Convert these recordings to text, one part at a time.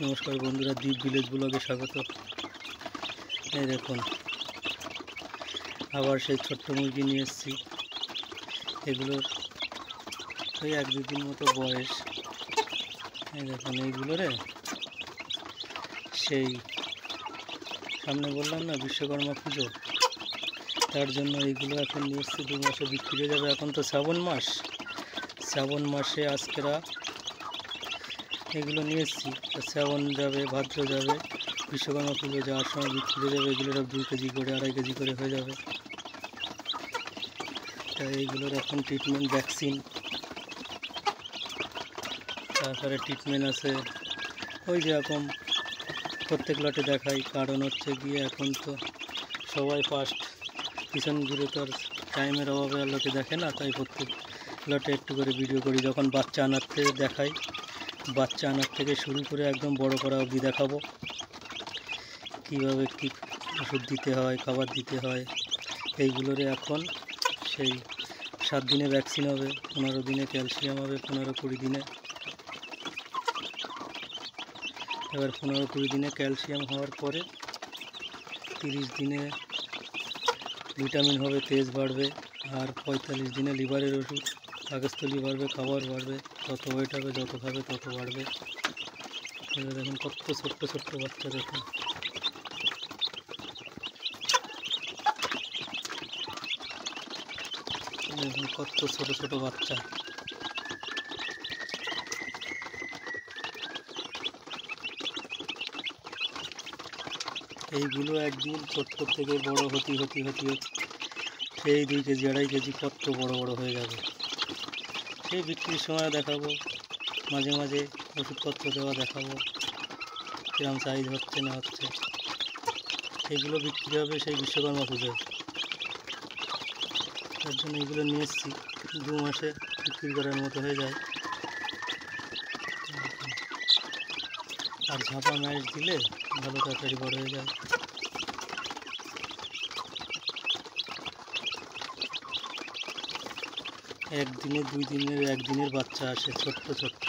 নমস্কার বন্ধুরা, দ্বীপ ভিলেজ ব্লগে স্বাগত। এই দেখুন, আবার সেই ছোট্ট মুরগি নিয়ে এসেছি। এগুলোর ওই 1-2 দিন মতো বয়স। এই দেখুন, এইগুলোরে সেই সামনে বললাম না বিশ্বকর্মা পুজো, তার জন্য এইগুলো এখন নিয়ে এসেছি। 2 মাসে বিক্রি হয়ে যাবে। এখন তো শ্রাবণ মাস, শ্রাবণ মাসে আজকেরা এগুলো নিয়ে এসেছি। শ্রাবণ যাবে, ভাদ্র যাবে, বিশ্বকর্মা পুজো যাওয়ার সময় বিক্রি হয়ে যাবে। এগুলোর 2 কেজি করে 2.5 কেজি করে হয়ে যাবে। তাই এইগুলোর এখন ট্রিটমেন্ট, ভ্যাকসিন, তারপরে ট্রিটমেন্ট আছে ওই যেরকম প্রত্যেক লটে দেখাই। কারণ হচ্ছে গিয়ে এখন তো সবাই ফার্স্ট পিছন ঘুরে তো আর টাইমের অভাবে আর লোকে দেখে না, তাই প্রত্যেক লটে একটু করে ভিডিও করি। যখন বাচ্চা আনার থেকে দেখাই, বাচ্চা আনার থেকে শুরু করে একদম বড় করা অবধি দেখাবো, কীভাবে কী ওষুধ দিতে হয়, খাবার দিতে হয়। এইগুলোরে এখন সেই 7 দিনে ভ্যাকসিন হবে, 15 দিনে ক্যালসিয়াম হবে, 15-20 দিনে। এবার 15-20 দিনে ক্যালসিয়াম হওয়ার পরে 30 দিনে ভিটামিন হবে, তেজ বাড়বে। আর 45 দিনে লিভারের ওষুধ, পাকস্থলী বাড়বে, খাবার বাড়বে। যত ওয়েট হবে, যত খাবে তত বাড়বে। এবার দেখুন কত ছোট্ট ছোট্ট বাচ্চা, দেখুন দেখুন কত ছোট ছোট বাচ্চা। এইগুলো একদিন ছোট্ট থেকে বড় হতে সেই 2 কেজি 2.5 কেজি কত বড় বড় হয়ে যাবে। সেই বিক্রির সময় দেখাবো, মাঝে মাঝে ওষুধপত্র দেওয়া দেখাবো, কিরম সাইজ হচ্ছে না হচ্ছে। এইগুলো বিক্রি হবে সেই বিশ্বকর্মা পুজোয়। তার জন্য এইগুলো নিয়ে এসেছি। 2 মাসে বিক্রি করার মতো হয়ে যায়। আর ঝাপা ম্যাশ দিলে ভালো তাড়াতাড়ি বড় হয়ে যায়। একদিনে 2 দিনের 1 দিনের বাচ্চা আসে, ছোট্ট ছোট্ট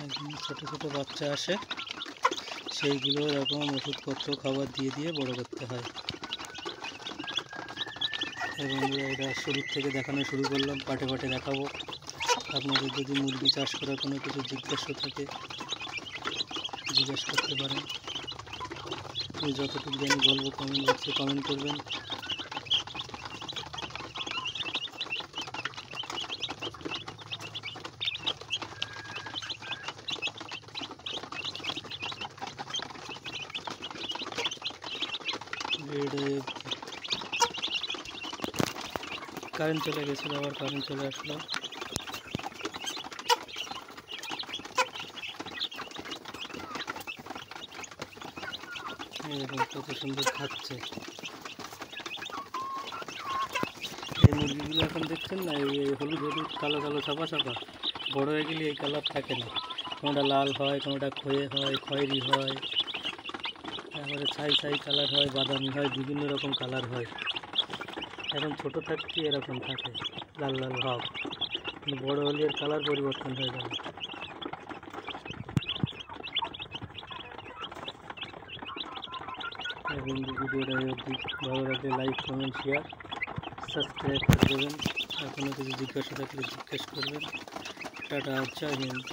একদিন ছোট ছোট বাচ্চা আসে। সেইগুলো এরকম ওষুধপত্র খাবার দিয়ে দিয়ে বড় করতে হয়। এবং এটা শুরুর থেকে দেখানো শুরু করলাম, পাটে পাটে দেখাবো। আপনাদের যদি মুরগি চাষ করার কোনো কিছু জিজ্ঞাসা থাকে জিজ্ঞাসা করতে পারেন। আমি যতটুকু জানি বলবো, কমেন্ট বক্সে কমেন্ট করবেন। কারেন্ট চলে গেছিলো, আবার কারেন্ট চলে আসলো। এরকম কত সুন্দর খাচ্ছে। এই মুরগিগুলো এখন দেখছেন না, এই হলুদ হলুদ কালো কালো ছাপা ছাপা, বড় হয়ে গেলে এই কালার থাকে না। কোনোটা লাল হয়, কোনোটা খয়ে হয়, খয়েরি হয়, তারপরে ছাই ছাই কালার হয়, বাদামি হয়, বিভিন্ন রকম কালার হয়। এখন ছোটো থাকতে এরকম থাকে, লাল লাল ভাব, কিন্তু বড় হলে এর কালার পরিবর্তন হয়ে যাবে। বন্ধু, ভিডিওটা অবধি ভালো লাগলে লাইক, কমেন্ট, শেয়ার, সাবস্ক্রাইব করে দেবেন। আর কোনো কিছু জিজ্ঞাসা থাকলে জিজ্ঞেস করবেন। টাটা, জয় হিন্দ।